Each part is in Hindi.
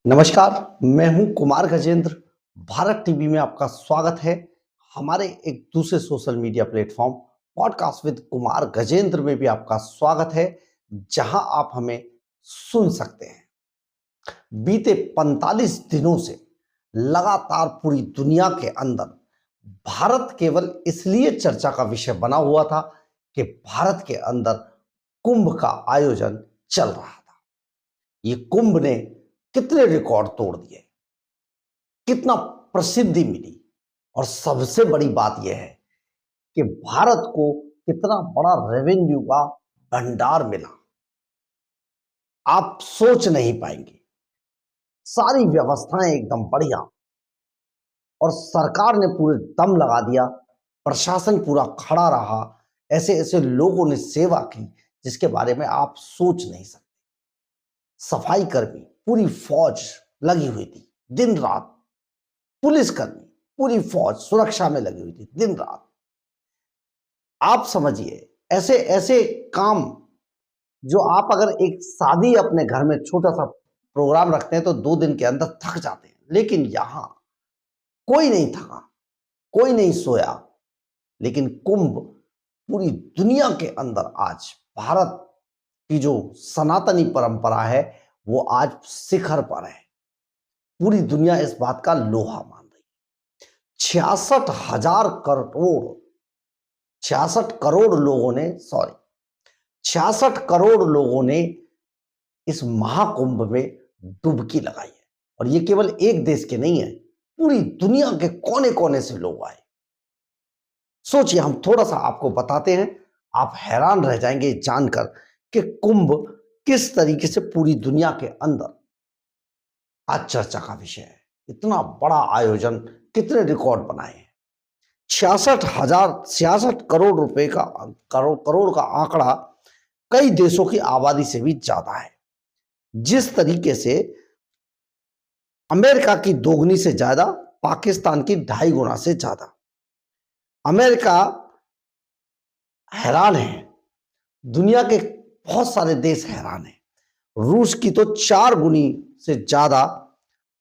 नमस्कार, मैं हूं कुमार गजेंद्र। भारत टीवी में आपका स्वागत है। हमारे एक दूसरे social media platform podcast with Kumar Gajendra में भी आपका स्वागत है, जहां आप हमें सुन सकते हैं। बीते 45 दिनों से लगातार पूरी दुनिया के अंदर भारत केवल इसलिए चर्चा का विषय बना हुआ था कि भारत के अंदर कुंभ का आयोजन चल रहा था। ये कुंभ ने कितने रिकॉर्ड तोड़ दिए, कितना प्रसिद्धि मिली, और सबसे बड़ी बात यह है कि भारत को कितना बड़ा रेवेन्यू का भंडार मिला। आप सोच नहीं पाएंगे। सारी व्यवस्थाएं एकदम बढ़िया, और सरकार ने पूरे दम लगा दिया, प्रशासन पूरा खड़ा रहा, ऐसे ऐसे लोगों ने सेवा की जिसके बारे में आप सोच नहीं सकते। सफाई कर्मी, पूरी फौज लगी हुई थी दिन रात, पुलिसकर्मी, पूरी फौज सुरक्षा में लगी हुई थी दिन रात। आप समझिए, ऐसे ऐसे काम जो आप अगर एक शादी अपने घर में छोटा सा प्रोग्राम रखते हैं तो 2 दिन के अंदर थक जाते हैं, लेकिन यहां कोई नहीं थका, कोई नहीं सोया। लेकिन कुंभ पूरी दुनिया के अंदर आज भारत की जो सनातनी परंपरा है वो आज शिखर पर है। पूरी दुनिया इस बात का लोहा मान रही है। 66 करोड़ लोगों ने इस महाकुंभ में डुबकी लगाई है। और ये केवल एक देश के नहीं है, पूरी दुनिया के कोने कोने से लोग आए। सोचिए, हम थोड़ा सा आपको बताते हैं, आप हैरान रह जाएंगे जानकर कि कुंभ किस तरीके से पूरी दुनिया के अंदर आज चर्चा का विषय है। इतना बड़ा आयोजन, कितने रिकॉर्ड बनाए हैं। 66 करोड़ रुपए का करोड़ का आंकड़ा कई देशों की आबादी से भी ज्यादा है। जिस तरीके से अमेरिका की 2 गुनी से ज्यादा, पाकिस्तान की 2.5 गुना से ज्यादा। अमेरिका हैरान है, दुनिया के बहुत सारे देश हैरान हैं। रूस की तो 4 गुनी से ज्यादा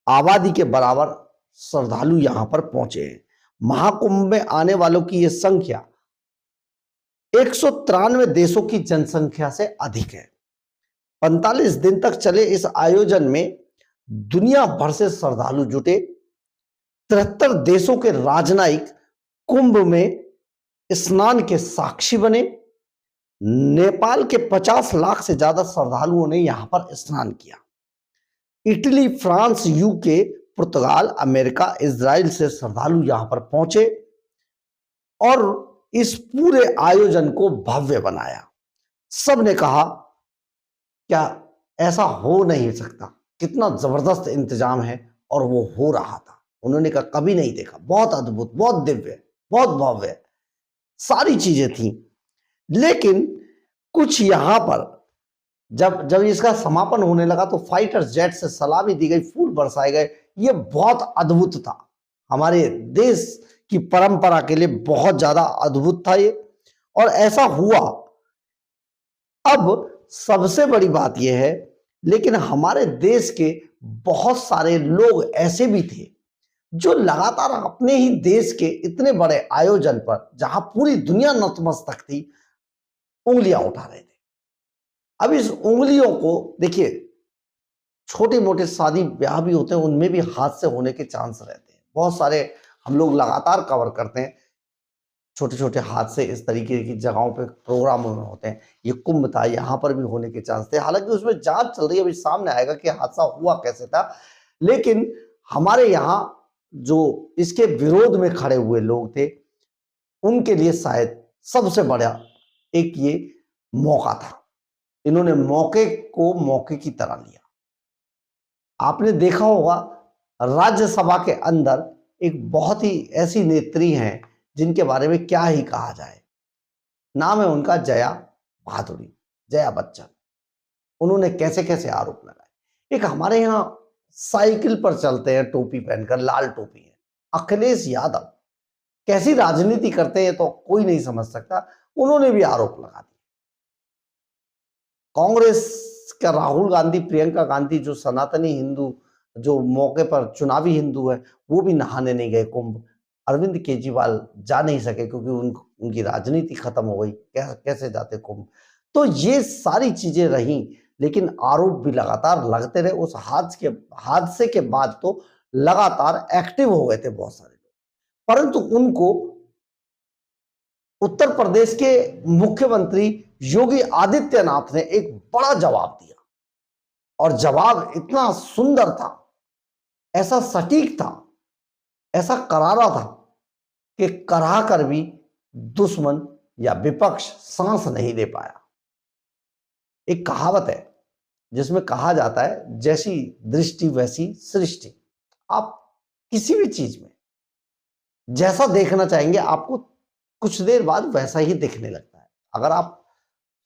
आबादी के बराबर श्रद्धालु यहां पर पहुंचे हैं। महाकुंभ में आने वालों की यह संख्या 193 देशों की जनसंख्या से अधिक है। 45 दिन तक चले इस आयोजन में दुनिया भर से श्रद्धालु जुटे। 73 देशों के राजनयिक कुंभ में स्नान के साक्षी बने। नेपाल के 50 लाख से ज्यादा श्रद्धालुओं ने यहां पर स्नान किया। इटली, फ्रांस, यूके, पुर्तगाल, अमेरिका, इजराइल से श्रद्धालु यहां पर पहुंचे और इस पूरे आयोजन को भव्य बनाया। सबने कहा क्या ऐसा हो नहीं सकता, कितना जबरदस्त इंतजाम है, और वो हो रहा था। उन्होंने कहा कभी नहीं देखा, बहुत अद्भुत, बहुत दिव्य, बहुत भव्य सारी चीजें थी। लेकिन कुछ यहां पर जब जब इसका समापन होने लगा तो फाइटर जेट से सलामी दी गई, फूल बरसाए गए। ये बहुत अद्भुत था, हमारे देश की परंपरा के लिए बहुत ज्यादा अद्भुत था ये, और ऐसा हुआ। अब सबसे बड़ी बात यह है, लेकिन हमारे देश के बहुत सारे लोग ऐसे भी थे जो लगातार अपने ही देश के इतने बड़े आयोजन पर, जहां पूरी दुनिया नतमस्तक थी, उंगलियां उठा रहे थे। अब इस उंगलियों को देखिए, छोटे मोटे शादी ब्याह भी होते हैं, उनमें भी हाथ से होने के चांस रहते हैं। बहुत सारे हम लोग लगातार कवर करते हैं, छोटे छोटे हाथ से इस तरीके की जगहों पे प्रोग्राम में होते हैं। ये कुंभ था, यहाँ पर भी होने के चांस थे। हालांकि उसमें जांच चल रही है, अभी सामने आएगा कि हादसा हुआ कैसे था। लेकिन हमारे यहाँ जो इसके विरोध में खड़े हुए लोग थे, उनके लिए शायद सबसे बड़ा एक ये मौका था। इन्होंने मौके को मौके की तरह लिया। आपने देखा होगा, राज्यसभा के अंदर एक बहुत ही ऐसी नेत्री हैं जिनके बारे में क्या ही कहा जाए। नाम है उनका जया भादुरी, जया बच्चन। उन्होंने कैसे कैसे आरोप लगाए। एक हमारे यहाँ साइकिल पर चलते हैं टोपी पहनकर, लाल टोपी है, अखिलेश यादव, कैसी राजनीति करते हैं तो कोई नहीं समझ सकता। उन्होंने भी आरोप लगा दिया। कांग्रेस का राहुल गांधी, प्रियंका गांधी, जो सनातनी हिंदू जो मौके पर चुनावी हिंदू है वो भी नहाने नहीं गए कुंभ। अरविंद केजरीवाल जा नहीं सके क्योंकि उनकी राजनीति खत्म हो गई, कैसे जाते कुंभ। तो ये सारी चीजें रहीं, लेकिन आरोप भी लगातार लगते रहे। उस हादसे के बाद तो लगातार एक्टिव हो गए थे बहुत सारे लोग, परंतु उनको उत्तर प्रदेश के मुख्यमंत्री योगी आदित्यनाथ ने एक बड़ा जवाब दिया, और जवाब इतना सुंदर था, ऐसा सटीक था, ऐसा करारा था कि कराह कर भी दुश्मन या विपक्ष सांस नहीं ले पाया। एक कहावत है जिसमें कहा जाता है, जैसी दृष्टि वैसी सृष्टि। आप किसी भी चीज में जैसा देखना चाहेंगे आपको कुछ देर बाद वैसा ही दिखने लगता है। अगर आप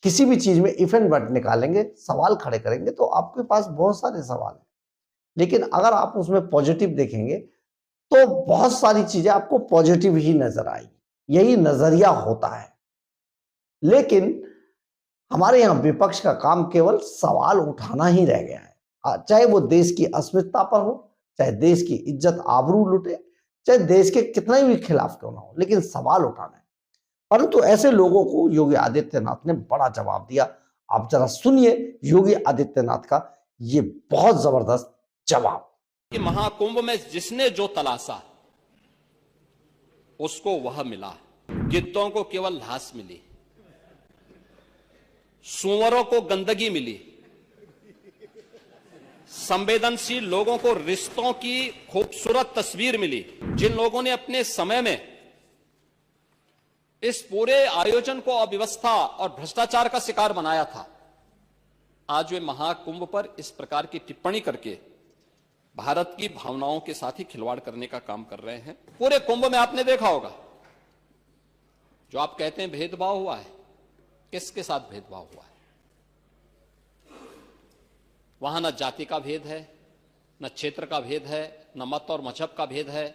किसी भी चीज में इफ एंड बट निकालेंगे, सवाल खड़े करेंगे, तो आपके पास बहुत सारे सवाल हैं, लेकिन अगर आप उसमें पॉजिटिव देखेंगे तो बहुत सारी चीजें आपको पॉजिटिव ही नजर आएगी। यही नजरिया होता है। लेकिन हमारे यहां विपक्ष का काम केवल सवाल उठाना ही रह गया है, चाहे वो देश की अस्मिता पर हो, चाहे देश की इज्जत आबरू लुटे, चाहे देश के कितने भी खिलाफ क्यों ना हो, लेकिन सवाल उठाना है। परंतु ऐसे लोगों को योगी आदित्यनाथ ने बड़ा जवाब दिया। आप जरा सुनिए योगी आदित्यनाथ का ये बहुत जबरदस्त जवाब। कि महाकुंभ में जिसने जो तलाशा उसको वह मिला। गिद्धों को केवल घास मिली, सूअरों को गंदगी मिली, संवेदनशील लोगों को रिश्तों की खूबसूरत तस्वीर मिली। जिन लोगों ने अपने समय में इस पूरे आयोजन को अव्यवस्था और भ्रष्टाचार का शिकार बनाया था, आज वे महाकुंभ पर इस प्रकार की टिप्पणी करके भारत की भावनाओं के साथ ही खिलवाड़ करने का काम कर रहे हैं। पूरे कुंभ में आपने देखा होगा, जो आप कहते हैं भेदभाव हुआ है, किसके साथ भेदभाव हुआ है? वहां न जाति का भेद है, न क्षेत्र का भेद है, न मत और मजहब का भेद है,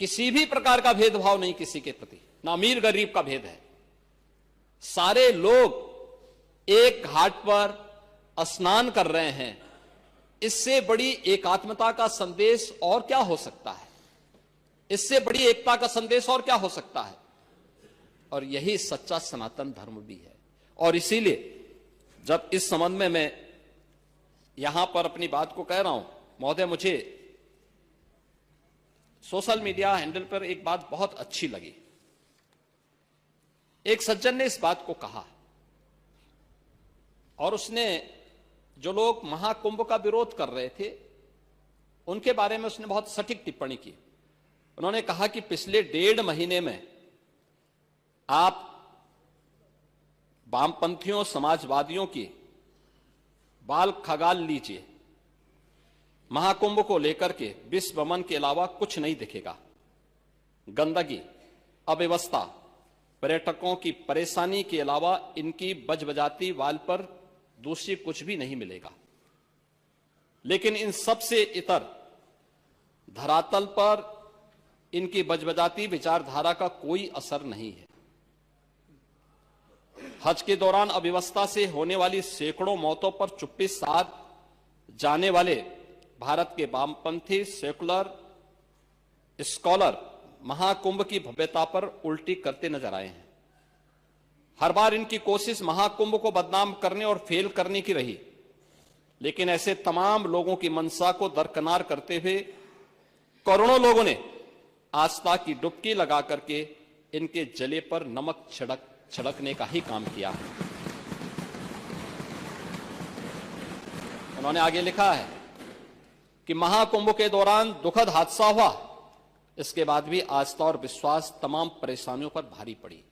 किसी भी प्रकार का भेदभाव नहीं किसी के प्रति, न अमीर गरीब का भेद है। सारे लोग एक घाट पर स्नान कर रहे हैं। इससे बड़ी एकात्मता का संदेश और क्या हो सकता है? इससे बड़ी एकता का संदेश और क्या हो सकता है? और यही सच्चा सनातन धर्म भी है। और इसीलिए जब इस संबंध में मैं यहां पर अपनी बात को कह रहा हूं, महोदय, मुझे सोशल मीडिया हैंडल पर एक बात बहुत अच्छी लगी। एक सज्जन ने इस बात को कहा, और उसने जो लोग महाकुंभ का विरोध कर रहे थे उनके बारे में उसने बहुत सटीक टिप्पणी की। उन्होंने कहा कि पिछले 1.5 महीने में आप वामपंथियों, समाजवादियों की बाल खगाल लीजिए, महाकुंभ को लेकर के विश्व भ्रमण के अलावा कुछ नहीं दिखेगा। गंदगी, अव्यवस्था, पर्यटकों की परेशानी के अलावा इनकी बजबजाती वाल पर दूसरी कुछ भी नहीं मिलेगा। लेकिन इन सब से इतर धरातल पर इनकी बजबजाती विचारधारा का कोई असर नहीं है। हज के दौरान अव्यवस्था से होने वाली सैकड़ों मौतों पर चुप्पी साध जाने वाले भारत के वामपंथी सेकुलर स्कॉलर महाकुंभ की भव्यता पर उल्टी करते नजर आए हैं। हर बार इनकी कोशिश महाकुंभ को बदनाम करने और फेल करने की रही, लेकिन ऐसे तमाम लोगों की मंशा को दरकिनार करते हुए करोड़ों लोगों ने आस्था की डुबकी लगा करके इनके जले पर नमक छिड़कने का ही काम किया है। उन्होंने आगे लिखा है कि महाकुंभ के दौरान दुखद हादसा हुआ, इसके बाद भी आस्था और विश्वास तमाम परेशानियों पर भारी पड़ी।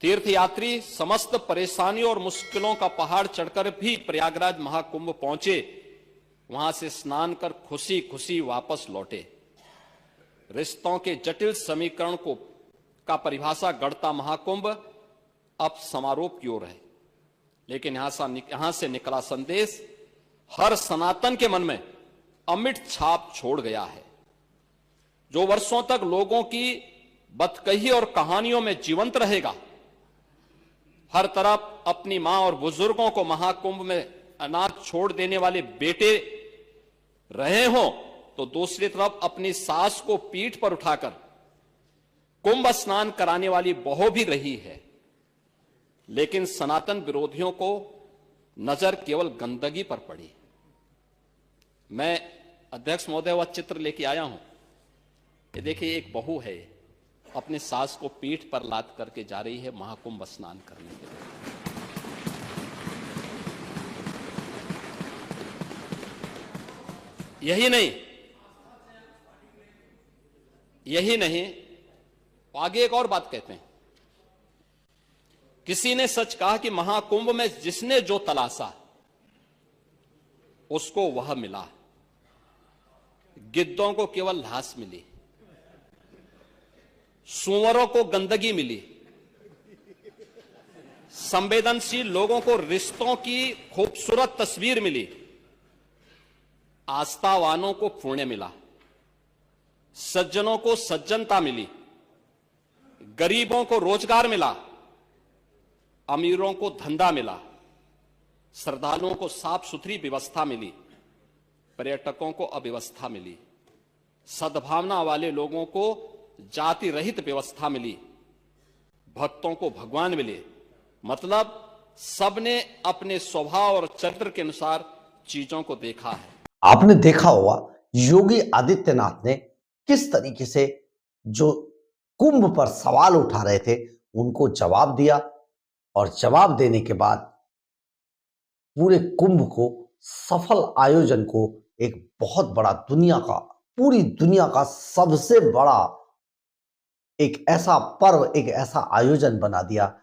तीर्थयात्री समस्त परेशानियों और मुश्किलों का पहाड़ चढ़कर भी प्रयागराज महाकुंभ पहुंचे, वहां से स्नान कर खुशी खुशी वापस लौटे। रिश्तों के जटिल समीकरण का परिभाषा गढ़ता महाकुंभ अब समारोह की ओर है, लेकिन यहां से निकला संदेश हर सनातन के मन में अमिट छाप छोड़ गया है, जो वर्षों तक लोगों की बतकही और कहानियों में जीवंत रहेगा। हर तरफ अपनी मां और बुजुर्गों को महाकुंभ में अनाथ छोड़ देने वाले बेटे रहे हों, तो दूसरी तरफ अपनी सास को पीठ पर उठाकर कुंभ स्नान कराने वाली बहू भी रही है। लेकिन सनातन विरोधियों को नजर केवल गंदगी पर पड़ी। मैं अध्यक्ष महोदय वह चित्र लेके आया हूं। ये देखिए, एक बहू है, अपने सास को पीठ पर लाद करके जा रही है महाकुंभ स्नान करने के लिए। यही नहीं, आगे एक और बात कहते हैं। किसी ने सच कहा कि महाकुंभ में जिसने जो तलाशा उसको वह मिला। गिद्धों को केवल घास मिली, सूअरों को गंदगी मिली, संवेदनशील लोगों को रिश्तों की खूबसूरत तस्वीर मिली, आस्थावानों को पुण्य मिला, सज्जनों को सज्जनता मिली, गरीबों को रोजगार मिला, अमीरों को धंधा मिला, श्रद्धालुओं को साफ सुथरी व्यवस्था मिली, पर्यटकों को अव्यवस्था मिली, सद्भावना वाले लोगों को जाति रहित व्यवस्था मिली, भक्तों को भगवान मिले। मतलब सबने अपने स्वभाव और चरित्र के अनुसार चीजों को देखा है। आपने देखा होगा योगी आदित्यनाथ ने किस तरीके से जो कुंभ पर सवाल उठा रहे थे उनको जवाब दिया, और जवाब देने के बाद पूरे कुंभ को, सफल आयोजन को एक बहुत बड़ा पूरी दुनिया का सबसे बड़ा एक ऐसा पर्व, एक ऐसा आयोजन बना दिया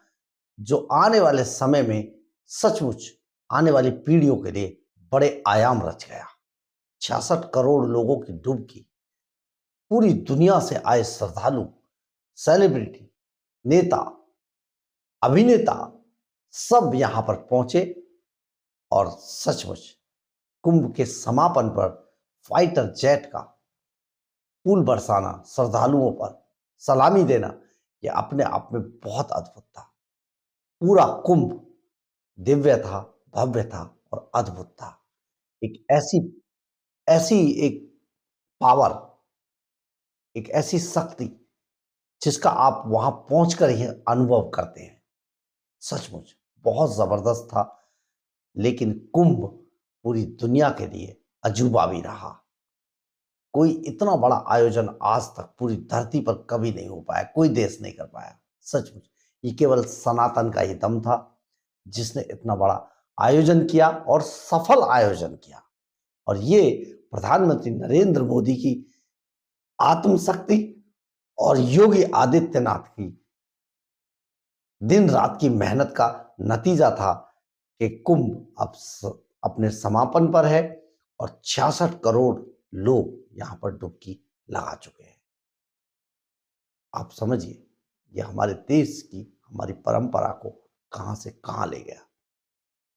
जो आने वाले समय में सचमुच आने वाली पीढ़ियों के लिए बड़े आयाम रच गया। 66 करोड़ लोगों की डुबकी, पूरी दुनिया से आए श्रद्धालु, सेलिब्रिटी, नेता, अभिनेता सब यहां पर पहुंचे और सचमुच कुंभ के समापन पर फाइटर जेट का फूल बरसाना, श्रद्धालुओं पर सलामी देना, यह अपने आप में बहुत अद्भुत था। पूरा कुंभ दिव्य था, भव्य था और अद्भुत था। एक ऐसी एक पावर, एक ऐसी शक्ति जिसका आप वहां पहुंचकर ही अनुभव करते हैं। सचमुच बहुत जबरदस्त था। लेकिन कुंभ पूरी दुनिया के लिए अजूबा भी रहा। कोई इतना बड़ा आयोजन आज तक पूरी धरती पर कभी नहीं हो पाया, कोई देश नहीं कर पाया। सचमुच ये केवल सनातन का ही दम था जिसने इतना बड़ा आयोजन किया और सफल आयोजन किया। और ये प्रधानमंत्री नरेंद्र मोदी की आत्मशक्ति और योगी आदित्यनाथ की दिन रात की मेहनत का नतीजा था कि कुंभ अब अपने समापन पर है और 66 करोड़ लोग यहां पर डुबकी लगा चुके हैं। आप समझिए ये हमारे देश की, हमारी परंपरा को कहां से कहां ले गया।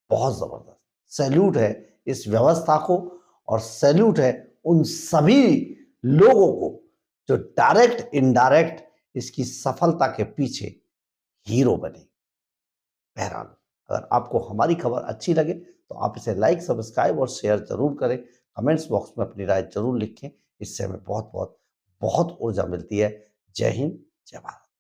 बहुत जबरदस्त। सैल्यूट है इस व्यवस्था को और सैल्यूट है उन सभी लोगों को जो डायरेक्ट इनडायरेक्ट इसकी सफलता के पीछे हीरो बने। बहरहाल अगर आपको हमारी खबर अच्छी लगे तो आप इसे लाइक, सब्सक्राइब और शेयर जरूर करें। कमेंट्स बॉक्स में अपनी राय जरूर लिखें। इससे हमें बहुत बहुत बहुत ऊर्जा मिलती है। जय हिंद, जय भारत।